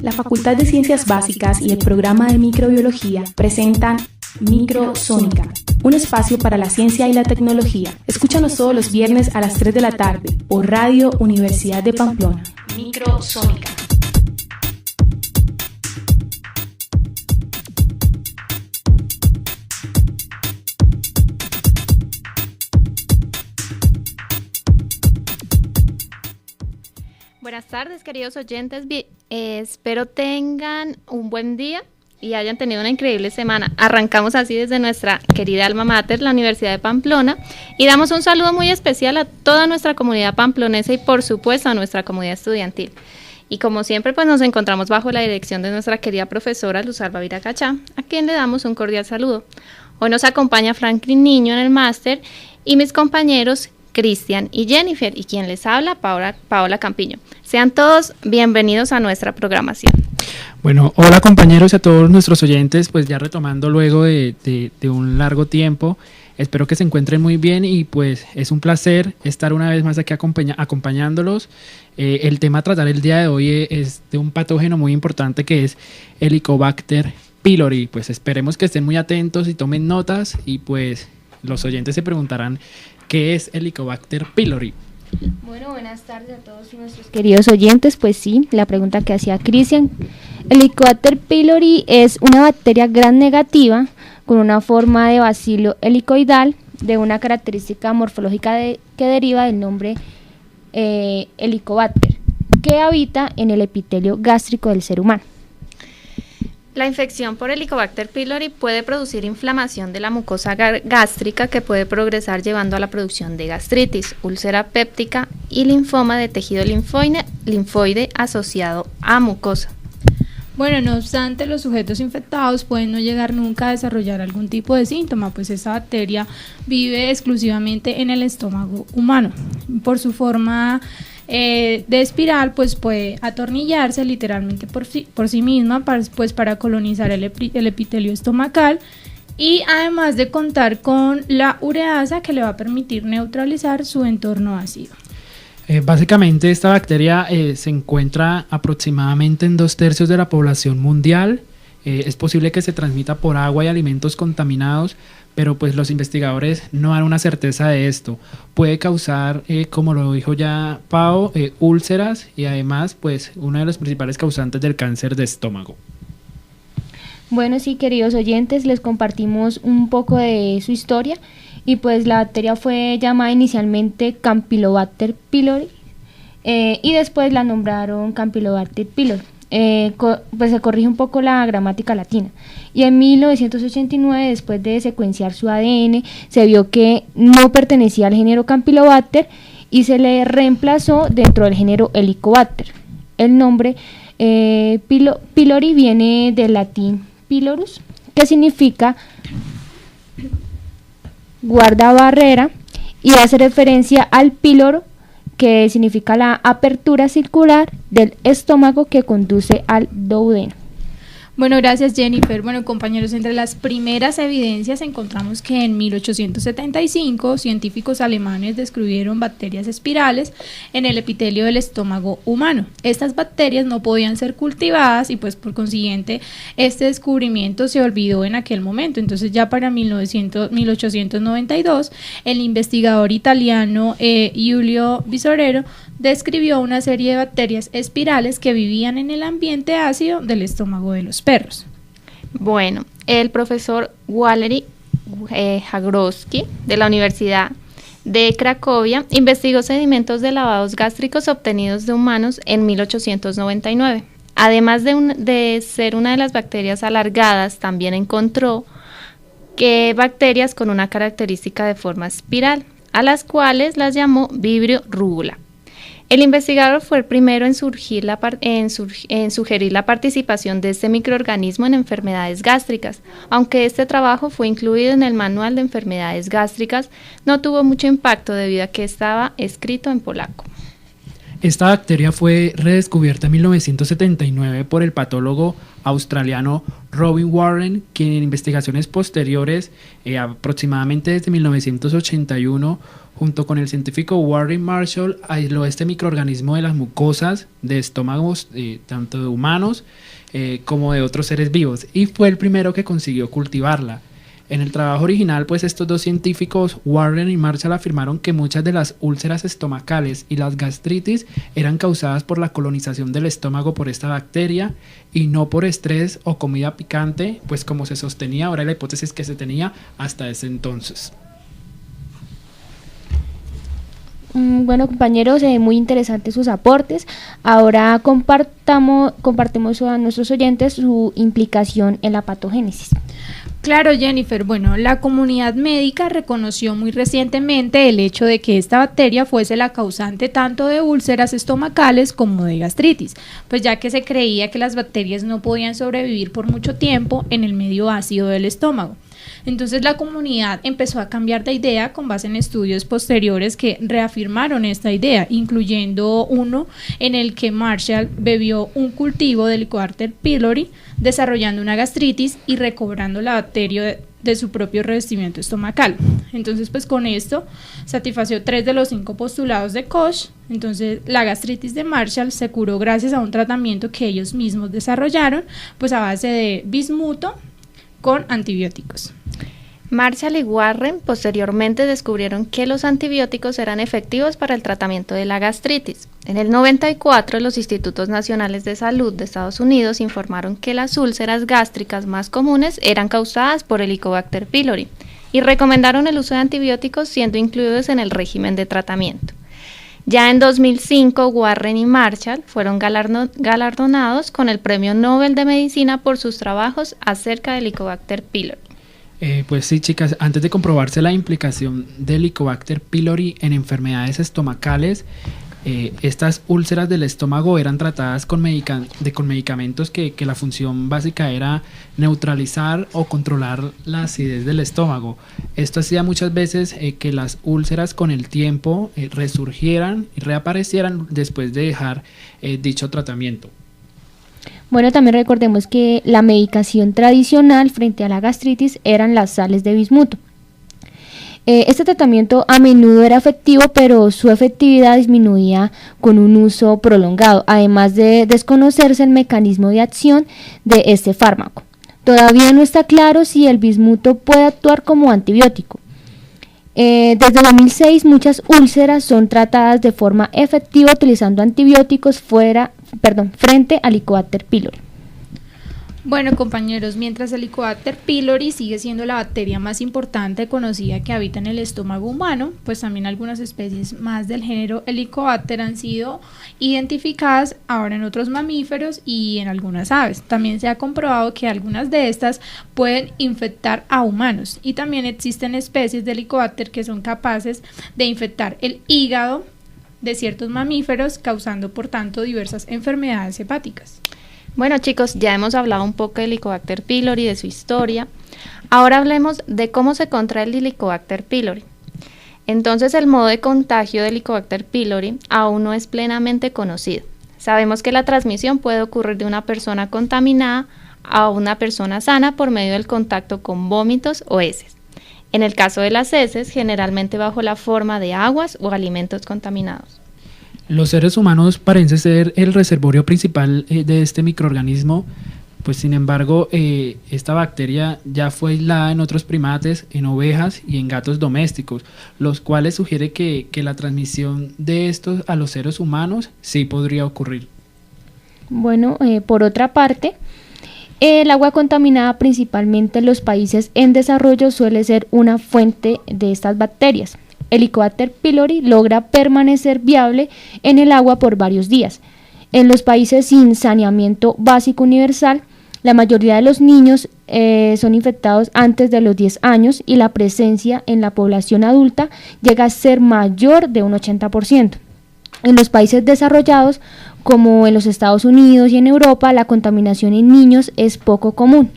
La Facultad de Ciencias Básicas y el Programa de Microbiología presentan Microsónica, un espacio para la ciencia y la tecnología. Escúchanos todos los viernes a las 3 de la tarde por Radio Universidad de Pamplona. Microsónica. Buenas tardes, queridos oyentes. Espero tengan un buen día y hayan tenido una increíble semana. Arrancamos así desde nuestra querida alma mater, la Universidad de Pamplona, y damos un saludo muy especial a toda nuestra comunidad pamplonesa y por supuesto a nuestra comunidad estudiantil. Y como siempre, pues nos encontramos bajo la dirección de nuestra querida profesora Luz Alba Viracachá, a quien le damos un cordial saludo. Hoy nos acompaña Franklin Niño en el máster y mis compañeros Cristian y Jennifer, y quien les habla, Paola Campiño. Sean todos bienvenidos a nuestra programación. Bueno, hola compañeros y a todos nuestros oyentes, pues ya retomando luego de un largo tiempo, espero que se encuentren muy bien y pues es un placer estar una vez más aquí acompañándolos. El tema a tratar el día de hoy es de un patógeno muy importante que es Helicobacter pylori. Pues esperemos que estén muy atentos y tomen notas y pues los oyentes se preguntarán ¿qué es Helicobacter pylori? Bueno, buenas tardes a todos nuestros queridos oyentes. Pues sí, la pregunta que hacía Cristian. Helicobacter pylori es una bacteria gram negativa con una forma de bacilo helicoidal de una característica morfológica que deriva del nombre Helicobacter, que habita en el epitelio gástrico del ser humano. La infección por Helicobacter pylori puede producir inflamación de la mucosa gástrica que puede progresar llevando a la producción de gastritis, úlcera péptica y linfoma de tejido linfoide asociado a mucosa. Bueno, no obstante, los sujetos infectados pueden no llegar nunca a desarrollar algún tipo de síntoma, pues esta bacteria vive exclusivamente en el estómago humano. Por su forma de espiral, pues puede atornillarse literalmente por sí misma para colonizar el epitelio estomacal, y además de contar con la ureasa que le va a permitir neutralizar su entorno ácido. Básicamente esta bacteria se encuentra aproximadamente en 2/3 de la población mundial. Es posible que se transmita por agua y alimentos contaminados, pero pues los investigadores no dan una certeza de esto. Puede causar, como lo dijo ya Pau, úlceras y además pues uno de los principales causantes del cáncer de estómago. Bueno, sí, queridos oyentes, les compartimos un poco de su historia y pues la bacteria fue llamada inicialmente Campylobacter pylori y después la nombraron Campylobacter pylori. Pues se corrige un poco la gramática latina, y en 1989, después de secuenciar su ADN, se vio que no pertenecía al género Campylobacter y se le reemplazó dentro del género Helicobacter. El nombre pylori viene del latín pylorus, que significa guardabarrera, y hace referencia al píloro, que significa la apertura circular del estómago que conduce al duodeno. Bueno, gracias Jennifer. Bueno, compañeros, entre las primeras evidencias encontramos que en 1875 científicos alemanes descubrieron bacterias espirales en el epitelio del estómago humano. Estas bacterias no podían ser cultivadas y pues por consiguiente este descubrimiento se olvidó en aquel momento. Entonces ya para 1892 el investigador italiano Giulio Visorero describió una serie de bacterias espirales que vivían en el ambiente ácido del estómago de los perros. Bueno, el profesor Walery Jagroski de la Universidad de Cracovia investigó sedimentos de lavados gástricos obtenidos de humanos en 1899. Además de ser una de las bacterias alargadas, también encontró que bacterias con una característica de forma espiral, a las cuales las llamó Vibrio rugula. El investigador fue el primero en sugerir la participación de este microorganismo en enfermedades gástricas. Aunque este trabajo fue incluido en el Manual de Enfermedades Gástricas, no tuvo mucho impacto debido a que estaba escrito en polaco. Esta bacteria fue redescubierta en 1979 por el patólogo australiano Robin Warren, quien en investigaciones posteriores, aproximadamente desde 1981, junto con el científico Warren Marshall, aisló este microorganismo de las mucosas de estómagos tanto de humanos como de otros seres vivos, y fue el primero que consiguió cultivarla. En el trabajo original, pues estos dos científicos, Warren y Marshall, afirmaron que muchas de las úlceras estomacales y las gastritis eran causadas por la colonización del estómago por esta bacteria y no por estrés o comida picante, pues como se sostenía, ahora la hipótesis que se tenía hasta ese entonces. Bueno, compañeros, muy interesantes sus aportes. Ahora compartimos a nuestros oyentes su implicación en la patogénesis. Claro, Jennifer. Bueno, la comunidad médica reconoció muy recientemente el hecho de que esta bacteria fuese la causante tanto de úlceras estomacales como de gastritis, pues ya que se creía que las bacterias no podían sobrevivir por mucho tiempo en el medio ácido del estómago. Entonces la comunidad empezó a cambiar de idea con base en estudios posteriores que reafirmaron esta idea, incluyendo uno en el que Marshall bebió un cultivo de Helicobacter pylori, desarrollando una gastritis y recobrando la bacteria de su propio revestimiento estomacal. Entonces, pues con esto satisfació 3 de los 5 postulados de Koch. Entonces, la gastritis de Marshall se curó gracias a un tratamiento que ellos mismos desarrollaron, pues a base de bismuto con antibióticos. Marshall y Warren posteriormente descubrieron que los antibióticos eran efectivos para el tratamiento de la gastritis. En el 94, los Institutos Nacionales de Salud de Estados Unidos informaron que las úlceras gástricas más comunes eran causadas por Helicobacter pylori y recomendaron el uso de antibióticos siendo incluidos en el régimen de tratamiento. Ya en 2005, Warren y Marshall fueron galardonados con el Premio Nobel de Medicina por sus trabajos acerca de Helicobacter pylori. Pues sí, chicas, antes de comprobarse la implicación del Helicobacter pylori en enfermedades estomacales, estas úlceras del estómago eran tratadas con medicamentos que la función básica era neutralizar o controlar la acidez del estómago. Esto hacía muchas veces que las úlceras con el tiempo resurgieran y reaparecieran después de dejar dicho tratamiento. Bueno, también recordemos que la medicación tradicional frente a la gastritis eran las sales de bismuto. Este tratamiento a menudo era efectivo, pero su efectividad disminuía con un uso prolongado, además de desconocerse el mecanismo de acción de este fármaco. Todavía no está claro si el bismuto puede actuar como antibiótico. Desde 2006 muchas úlceras son tratadas de forma efectiva utilizando antibióticos frente al Helicobacter pylori. Bueno, compañeros, mientras el Helicobacter pylori sigue siendo la bacteria más importante conocida que habita en el estómago humano, pues también algunas especies más del género Helicobacter han sido identificadas ahora en otros mamíferos y en algunas aves. También se ha comprobado que algunas de estas pueden infectar a humanos y también existen especies de Helicobacter que son capaces de infectar el hígado de ciertos mamíferos, causando por tanto diversas enfermedades hepáticas. Bueno, chicos, ya hemos hablado un poco del Helicobacter pylori, de su historia. Ahora hablemos de cómo se contrae el Helicobacter pylori. Entonces, el modo de contagio del Helicobacter pylori aún no es plenamente conocido. Sabemos que la transmisión puede ocurrir de una persona contaminada a una persona sana por medio del contacto con vómitos o heces. En el caso de las heces, generalmente bajo la forma de aguas o alimentos contaminados. Los seres humanos parecen ser el reservorio principal de este microorganismo, pues sin embargo esta bacteria ya fue aislada en otros primates, en ovejas y en gatos domésticos, los cuales sugiere que la transmisión de estos a los seres humanos sí podría ocurrir. Bueno, por otra parte, el agua contaminada principalmente en los países en desarrollo suele ser una fuente de estas bacterias. El Helicobacter pylori logra permanecer viable en el agua por varios días. En los países sin saneamiento básico universal, la mayoría de los niños son infectados antes de los 10 años y la presencia en la población adulta llega a ser mayor de un 80%. En los países desarrollados, como en los Estados Unidos y en Europa, la contaminación en niños es poco común.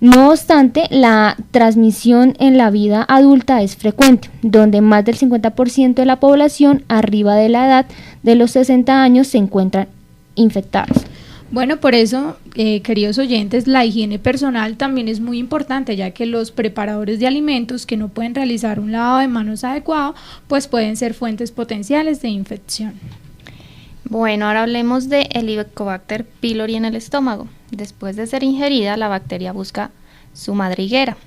No obstante, la transmisión en la vida adulta es frecuente, donde más del 50% de la población arriba de la edad de los 60 años se encuentran infectados. Bueno, por eso, queridos oyentes, la higiene personal también es muy importante, ya que los preparadores de alimentos que no pueden realizar un lavado de manos adecuado, pues pueden ser fuentes potenciales de infección. Bueno, ahora hablemos de Helicobacter pylori en el estómago. Después de ser ingerida, la bacteria busca su madriguera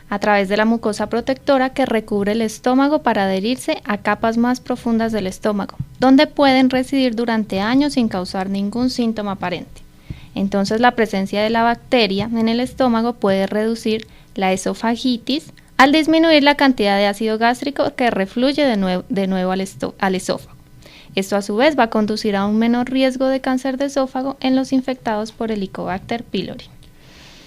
a través de la mucosa protectora que recubre el estómago para adherirse a capas más profundas del estómago, donde pueden residir durante años sin causar ningún síntoma aparente. Entonces, la presencia de la bacteria en el estómago puede reducir la esofagitis al disminuir la cantidad de ácido gástrico que refluye de nuevo al esófago. Esto a su vez va a conducir a un menor riesgo de cáncer de esófago en los infectados por Helicobacter pylori.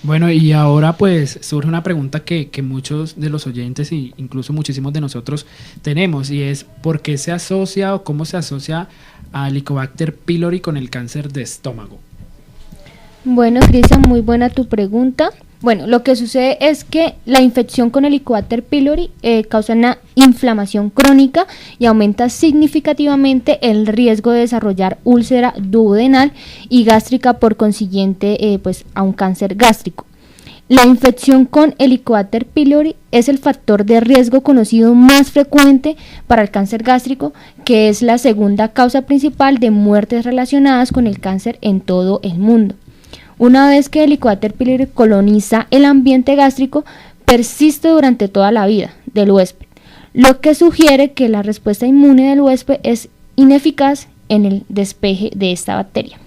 Bueno, y ahora pues surge una pregunta que muchos de los oyentes e incluso muchísimos de nosotros tenemos, y es ¿por qué se asocia o cómo se asocia a Helicobacter pylori con el cáncer de estómago? Bueno, Cristian, muy buena tu pregunta. Bueno, lo que sucede es que la infección con Helicobacter pylori causa una inflamación crónica y aumenta significativamente el riesgo de desarrollar úlcera duodenal y gástrica, por consiguiente, pues a un cáncer gástrico. La infección con Helicobacter pylori es el factor de riesgo conocido más frecuente para el cáncer gástrico, que es la segunda causa principal de muertes relacionadas con el cáncer en todo el mundo. Una vez que Helicobacter pylori coloniza el ambiente gástrico, persiste durante toda la vida del huésped, lo que sugiere que la respuesta inmune del huésped es ineficaz en el despeje de esta bacteria.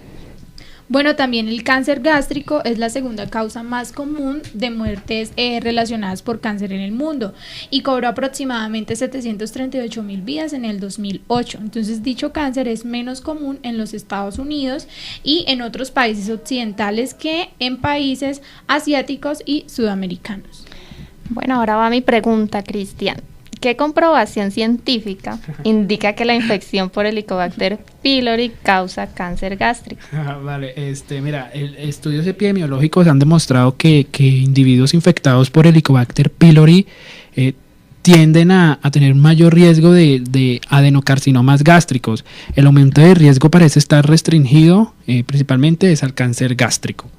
Bueno, también el cáncer gástrico es la segunda causa más común de muertes relacionadas por cáncer en el mundo y cobró aproximadamente 738,000 vidas en el 2008. Entonces, dicho cáncer es menos común en los Estados Unidos y en otros países occidentales que en países asiáticos y sudamericanos. Bueno, ahora va mi pregunta, Cristian. ¿Qué comprobación científica indica que la infección por Helicobacter pylori causa cáncer gástrico? Vale, mira, estudios epidemiológicos han demostrado que individuos infectados por Helicobacter pylori tienden a tener mayor riesgo de adenocarcinomas gástricos. El aumento de riesgo parece estar restringido principalmente es al cáncer gástrico.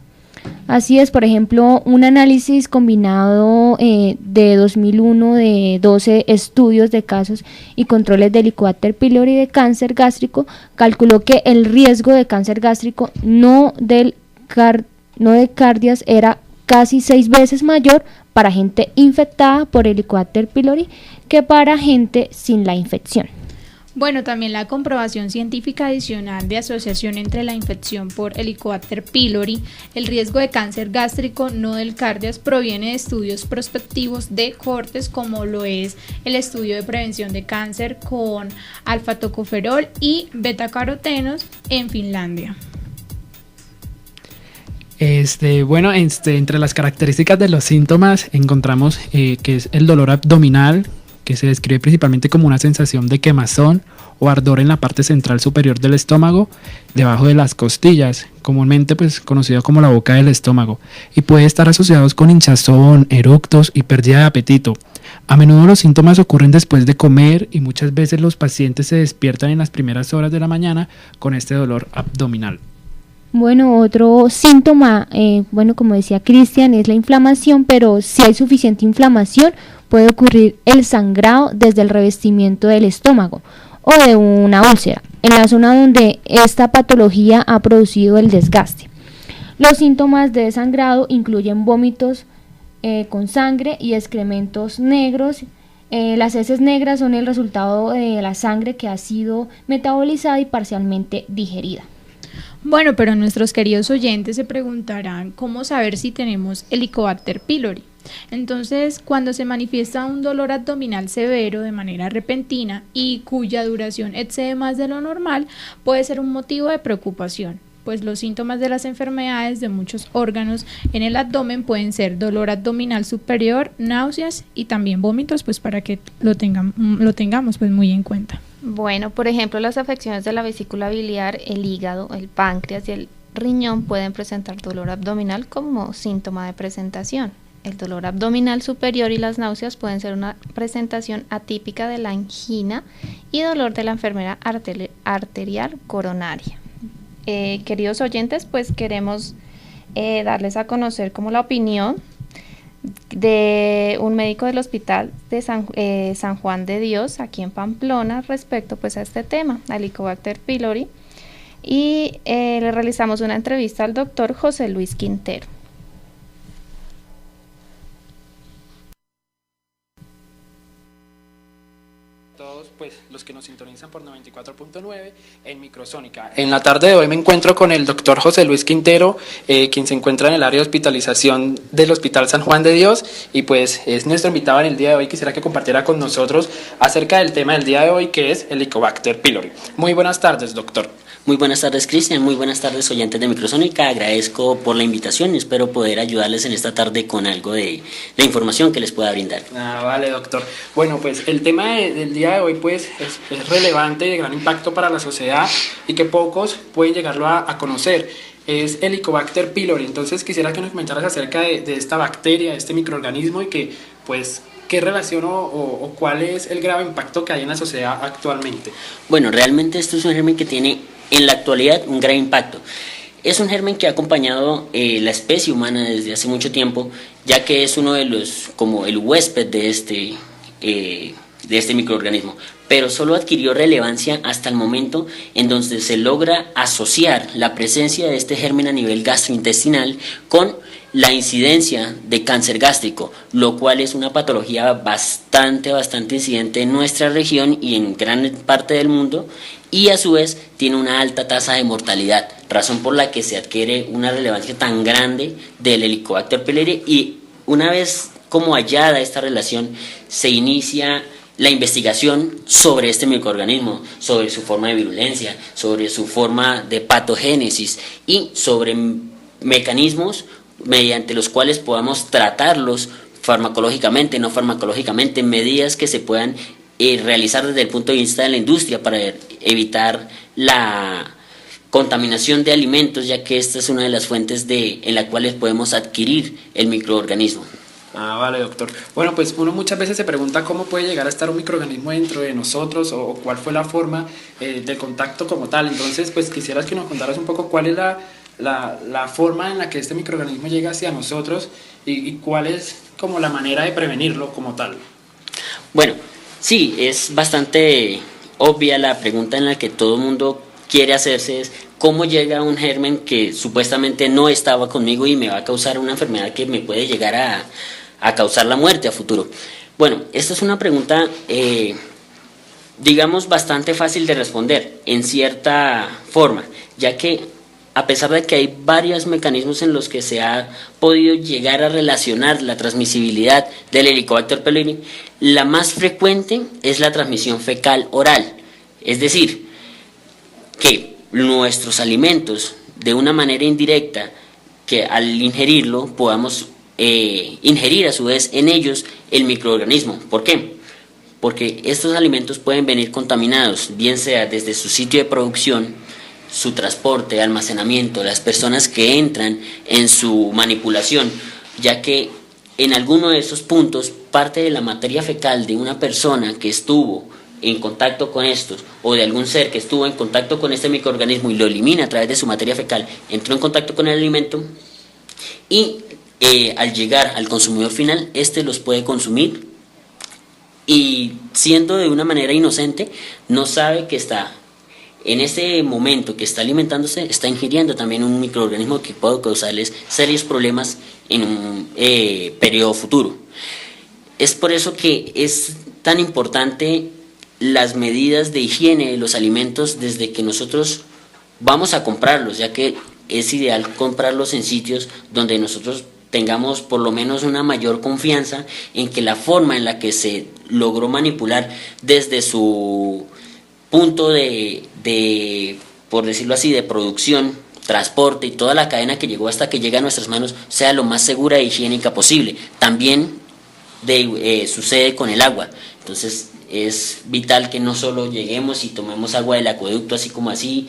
Así es, por ejemplo, un análisis combinado de 2001 de 12 estudios de casos y controles de Helicobacter pylori de cáncer gástrico calculó que el riesgo de cáncer gástrico no de cardias era casi 6 veces mayor para gente infectada por Helicobacter pylori que para gente sin la infección. Bueno, también la comprobación científica adicional de asociación entre la infección por Helicobacter pylori, el riesgo de cáncer gástrico no del cardias, proviene de estudios prospectivos de cohortes como lo es el estudio de prevención de cáncer con alfa-tocoferol y betacarotenos en Finlandia. Entre las características de los síntomas encontramos que es el dolor abdominal, que se describe principalmente como una sensación de quemazón o ardor en la parte central superior del estómago, debajo de las costillas, comúnmente pues conocido como la boca del estómago, y puede estar asociados con hinchazón, eructos y pérdida de apetito. A menudo los síntomas ocurren después de comer y muchas veces los pacientes se despiertan en las primeras horas de la mañana con este dolor abdominal. Bueno, otro síntoma, como decía Cristian, es la inflamación, pero si hay suficiente inflamación puede ocurrir el sangrado desde el revestimiento del estómago o de una úlcera, en la zona donde esta patología ha producido el desgaste. Los síntomas de sangrado incluyen vómitos con sangre y excrementos negros. Las heces negras son el resultado de la sangre que ha sido metabolizada y parcialmente digerida. Bueno, pero nuestros queridos oyentes se preguntarán cómo saber si tenemos Helicobacter pylori. Entonces, cuando se manifiesta un dolor abdominal severo de manera repentina y cuya duración excede más de lo normal, puede ser un motivo de preocupación, pues los síntomas de las enfermedades de muchos órganos en el abdomen pueden ser dolor abdominal superior, náuseas y también vómitos, pues para que lo tengamos pues muy en cuenta. Bueno, por ejemplo, las afecciones de la vesícula biliar, el hígado, el páncreas y el riñón pueden presentar dolor abdominal como síntoma de presentación. El dolor abdominal superior y las náuseas pueden ser una presentación atípica de la angina y dolor de la enfermedad arterial coronaria. queridos oyentes, pues queremos darles a conocer como la opinión de un médico del Hospital de San Juan de Dios, aquí en Pamplona, respecto pues a este tema, al Helicobacter pylori, y le realizamos una entrevista al doctor José Luis Quintero. Todos pues los que nos sintonizan por 94.9 en Microsónica. En la tarde de hoy me encuentro con el doctor José Luis Quintero, quien se encuentra en el área de hospitalización del Hospital San Juan de Dios, y pues es nuestro invitado en el día de hoy. Quisiera que compartiera con nosotros acerca del tema del día de hoy, que es el Helicobacter pylori. Muy buenas tardes, doctor. Muy buenas tardes, Cristian. Muy buenas tardes, oyentes de Microsónica. Agradezco por la invitación y espero poder ayudarles en esta tarde con algo de la información que les pueda brindar. Vale, doctor. Bueno, pues el tema del día de hoy pues es relevante y de gran impacto para la sociedad y que pocos pueden llegarlo a conocer. Es el Helicobacter pylori. Entonces quisiera que nos comentaras acerca de esta bacteria, de este microorganismo, y que pues qué relación o cuál es el grave impacto que hay en la sociedad actualmente. Bueno, realmente esto es un germen que tiene en la actualidad un gran impacto. Es un germen que ha acompañado la especie humana desde hace mucho tiempo, ya que es uno de los, como el huésped de este microorganismo, pero solo adquirió relevancia hasta el momento en donde se logra asociar la presencia de este germen a nivel gastrointestinal con la incidencia de cáncer gástrico, lo cual es una patología bastante incidente en nuestra región y en gran parte del mundo, y a su vez tiene una alta tasa de mortalidad, razón por la que se adquiere una relevancia tan grande del Helicobacter pylori. Y una vez como hallada esta relación, se inicia la investigación sobre este microorganismo, sobre su forma de virulencia, sobre su forma de patogénesis y sobre mecanismos mediante los cuales podamos tratarlos farmacológicamente, no farmacológicamente, medidas que se puedan realizar desde el punto de vista de la industria para evitar la contaminación de alimentos, ya que esta es una de las fuentes en las cuales podemos adquirir el microorganismo. Vale, doctor. Bueno, pues uno muchas veces se pregunta cómo puede llegar a estar un microorganismo dentro de nosotros o cuál fue la forma del contacto como tal. Entonces, pues quisieras que nos contaras un poco cuál es la forma en la que este microorganismo llega hacia nosotros y cuál es como la manera de prevenirlo como tal. Bueno, sí, es bastante obvia la pregunta en la que todo el mundo quiere hacerse, es cómo llega un germen que supuestamente no estaba conmigo y me va a causar una enfermedad que me puede llegar a causar la muerte a futuro. Bueno, esta es una pregunta, digamos, bastante fácil de responder en cierta forma, ya que a pesar de que hay varios mecanismos en los que se ha podido llegar a relacionar la transmisibilidad del Helicobacter pylori, la más frecuente es la transmisión fecal oral, es decir, que nuestros alimentos, de una manera indirecta, que al ingerirlo podamos ingerir a su vez en ellos el microorganismo. ¿Por qué? Porque estos alimentos pueden venir contaminados, bien sea desde su sitio de producción, su transporte, almacenamiento, las personas que entran en su manipulación, ya que en alguno de esos puntos parte de la materia fecal de una persona que estuvo en contacto con estos, o de algún ser que estuvo en contacto con este microorganismo y lo elimina a través de su materia fecal, entró en contacto con el alimento y al llegar al consumidor final, este los puede consumir y, siendo de una manera inocente, no sabe que está en ese momento que está alimentándose, está ingiriendo también un microorganismo que puede causarles serios problemas en un periodo futuro. Es por eso que es tan importante las medidas de higiene de los alimentos desde que nosotros vamos a comprarlos, ya que es ideal comprarlos en sitios donde nosotros tengamos por lo menos una mayor confianza en que la forma en la que se logró manipular desde su punto por decirlo así, de producción, transporte y toda la cadena que llegó hasta que llega a nuestras manos sea lo más segura e higiénica posible. También sucede con el agua. Entonces es vital que no solo lleguemos y tomemos agua del acueducto así como así,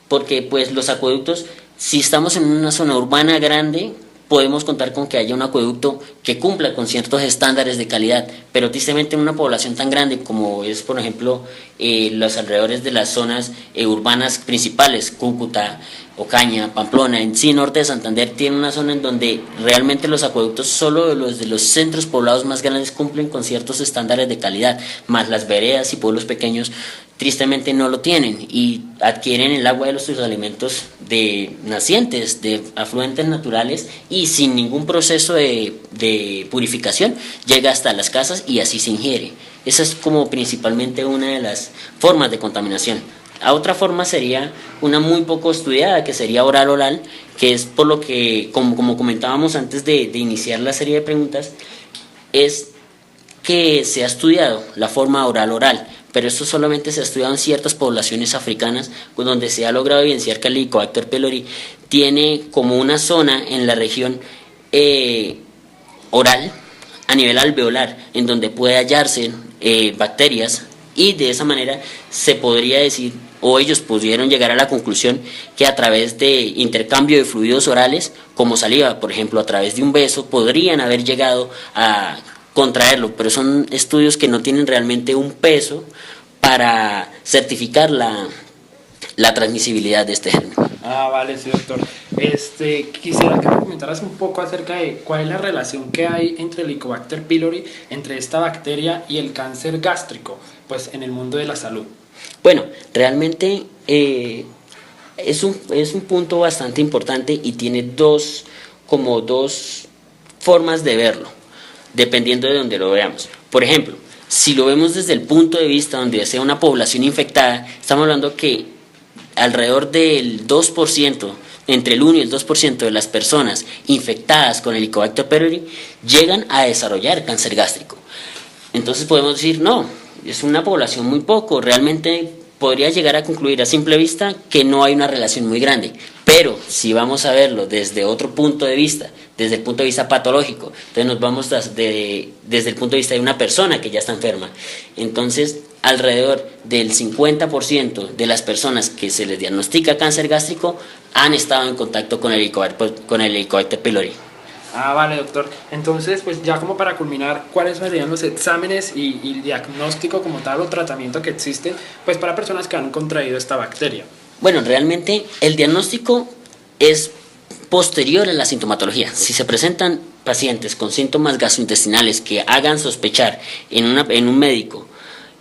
porque pues los acueductos, si estamos en una zona urbana grande, podemos contar con que haya un acueducto que cumpla con ciertos estándares de calidad, pero tristemente en una población tan grande como es, por ejemplo, los alrededores de las zonas urbanas principales, Cúcuta, Ocaña, Pamplona, en sí norte de Santander tiene una zona en donde realmente los acueductos solo los de los centros poblados más grandes cumplen con ciertos estándares de calidad, más las veredas y pueblos pequeños tristemente no lo tienen y adquieren el agua de sus alimentos de nacientes, de afluentes naturales y sin ningún proceso de purificación llega hasta las casas y así se ingiere. Esa es como principalmente una de las formas de contaminación. A otra forma sería una muy poco estudiada, que sería oral-oral, que es por lo que, como comentábamos antes de iniciar la serie de preguntas, es que se ha estudiado la forma oral-oral, pero esto solamente se ha estudiado en ciertas poblaciones africanas, donde se ha logrado evidenciar que el Helicobacter pylori tiene como una zona en la región oral, a nivel alveolar, en donde puede hallarse bacterias, y de esa manera se podría decir, o ellos pudieron llegar a la conclusión que a través de intercambio de fluidos orales, como saliva, por ejemplo, a través de un beso, podrían haber llegado a contraerlo, pero son estudios que no tienen realmente un peso para certificar la transmisibilidad de este germen. Vale, sí, doctor. Quisiera que me comentaras un poco acerca de cuál es la relación que hay entre el Helicobacter pylori, entre esta bacteria y el cáncer gástrico, pues en el mundo de la salud. Bueno, realmente es un punto bastante importante y tiene dos formas de verlo, dependiendo de donde lo veamos. Por ejemplo, si lo vemos desde el punto de vista donde sea una población infectada, estamos hablando que alrededor del 2%, entre el 1 y el 2% de las personas infectadas con el Helicobacter pylori llegan a desarrollar cáncer gástrico. Entonces podemos decir, no, es una población muy poco, realmente podría llegar a concluir a simple vista que no hay una relación muy grande, pero si vamos a verlo desde otro punto de vista, desde el punto de vista patológico, entonces nos vamos desde el punto de vista de una persona que ya está enferma. Entonces, alrededor del 50% de las personas que se les diagnostica cáncer gástrico han estado en contacto con el Helicobacter pylori. Vale, doctor. Entonces, pues ya como para culminar, ¿cuáles serían los exámenes y diagnóstico como tal o tratamiento que existen pues para personas que han contraído esta bacteria? Bueno, realmente el diagnóstico es posterior a la sintomatología. Si se presentan pacientes con síntomas gastrointestinales que hagan sospechar en un médico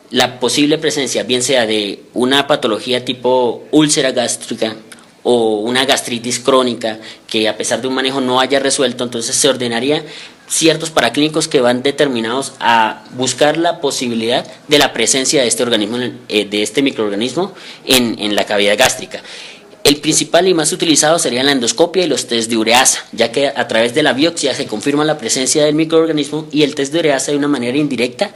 la posible presencia, bien sea de una patología tipo úlcera gástrica o una gastritis crónica que a pesar de un manejo no haya resuelto, entonces se ordenaría ciertos paraclínicos que van determinados a buscar la posibilidad de la presencia de este organismo, de este microorganismo en la cavidad gástrica. El principal y más utilizado sería la endoscopia y los test de ureasa, ya que a través de la biopsia se confirma la presencia del microorganismo y el test de ureasa de una manera indirecta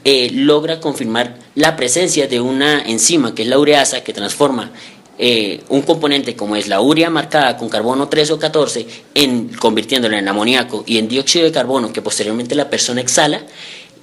logra confirmar la presencia de una enzima que es la ureasa que transforma un componente como es la urea marcada con carbono 3 o 14 convirtiéndolo en amoníaco y en dióxido de carbono que posteriormente la persona exhala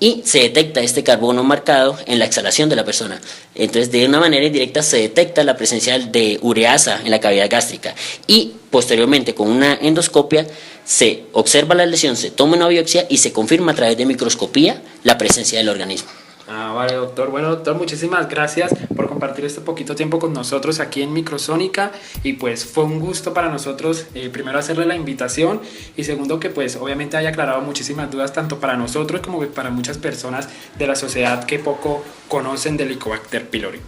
y se detecta este carbono marcado en la exhalación de la persona. Entonces de una manera indirecta se detecta la presencia de ureasa en la cavidad gástrica y posteriormente con una endoscopia se observa la lesión, se toma una biopsia y se confirma a través de microscopía la presencia del organismo. Vale, doctor. Bueno, doctor, muchísimas gracias por compartir este poquito tiempo con nosotros aquí en Microsónica y pues fue un gusto para nosotros primero hacerle la invitación y segundo que pues obviamente haya aclarado muchísimas dudas tanto para nosotros como para muchas personas de la sociedad que poco conocen del Helicobacter pylori.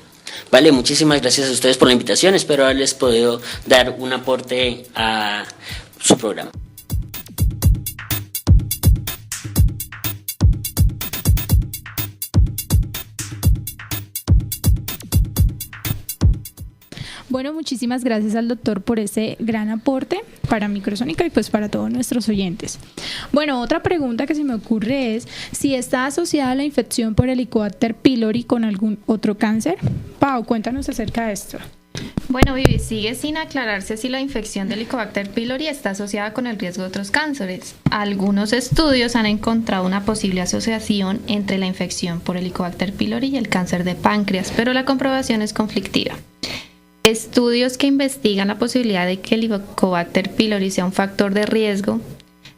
Vale, muchísimas gracias a ustedes por la invitación, espero haberles podido dar un aporte a su programa. Bueno, muchísimas gracias al doctor por ese gran aporte para Microsónica y pues para todos nuestros oyentes. Bueno, otra pregunta que se me ocurre es si está asociada la infección por Helicobacter pylori con algún otro cáncer. Pau, cuéntanos acerca de esto. Bueno, Vivi, sigue sin aclararse si la infección de Helicobacter pylori está asociada con el riesgo de otros cánceres. Algunos estudios han encontrado una posible asociación entre la infección por Helicobacter pylori y el cáncer de páncreas, pero la comprobación es conflictiva. estudios que investigan la posibilidad de que el Helicobacter pylori sea un factor de riesgo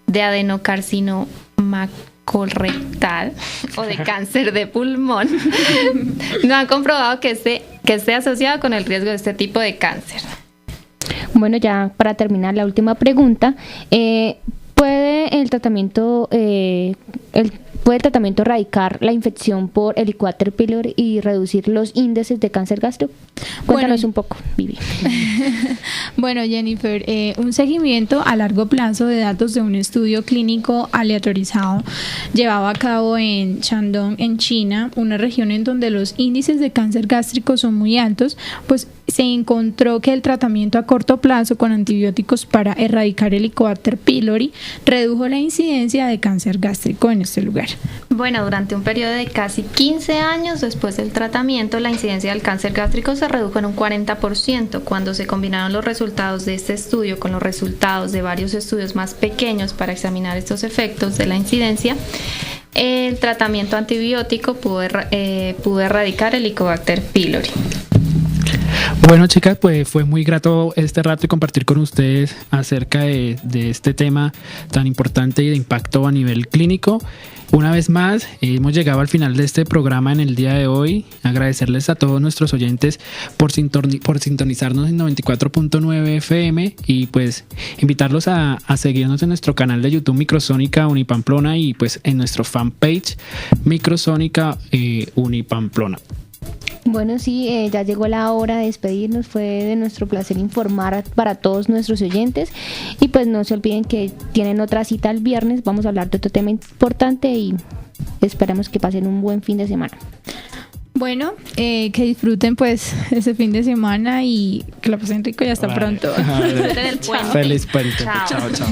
de adenocarcinoma colorectal o de cáncer de pulmón no han comprobado que esté asociado con el riesgo de este tipo de cáncer. Bueno, ya para terminar la última pregunta, ¿puede el tratamiento erradicar la infección por Helicobacter pylori y reducir los índices de cáncer gástrico? Cuéntanos un poco, Vivi. Bueno, Jennifer, un seguimiento a largo plazo de datos de un estudio clínico aleatorizado llevado a cabo en Shandong, en China, una región en donde los índices de cáncer gástrico son muy altos, pues se encontró que el tratamiento a corto plazo con antibióticos para erradicar el Helicobacter pylori redujo la incidencia de cáncer gástrico en este lugar. Bueno, durante un periodo de casi 15 años después del tratamiento, la incidencia del cáncer gástrico se redujo en un 40%. Cuando se combinaron los resultados de este estudio con los resultados de varios estudios más pequeños para examinar estos efectos de la incidencia, el tratamiento antibiótico pudo erradicar el Helicobacter pylori. Bueno, chicas, pues fue muy grato este rato y compartir con ustedes acerca de este tema tan importante y de impacto a nivel clínico. Una vez más, hemos llegado al final de este programa en el día de hoy. Agradecerles a todos nuestros oyentes por sintonizarnos en 94.9 FM y pues invitarlos a seguirnos en nuestro canal de YouTube Microsónica Unipamplona y pues en nuestro fanpage Microsónica Unipamplona. Bueno, sí, ya llegó la hora de despedirnos. Fue de nuestro placer informar para todos nuestros oyentes. Y pues no se olviden que tienen otra cita el viernes. Vamos a hablar de otro tema importante y esperamos que pasen un buen fin de semana. Bueno, que disfruten pues ese fin de semana y que la pasen rico y hasta pronto. Disfruten el puente. Feliz puente. Chao. Chao.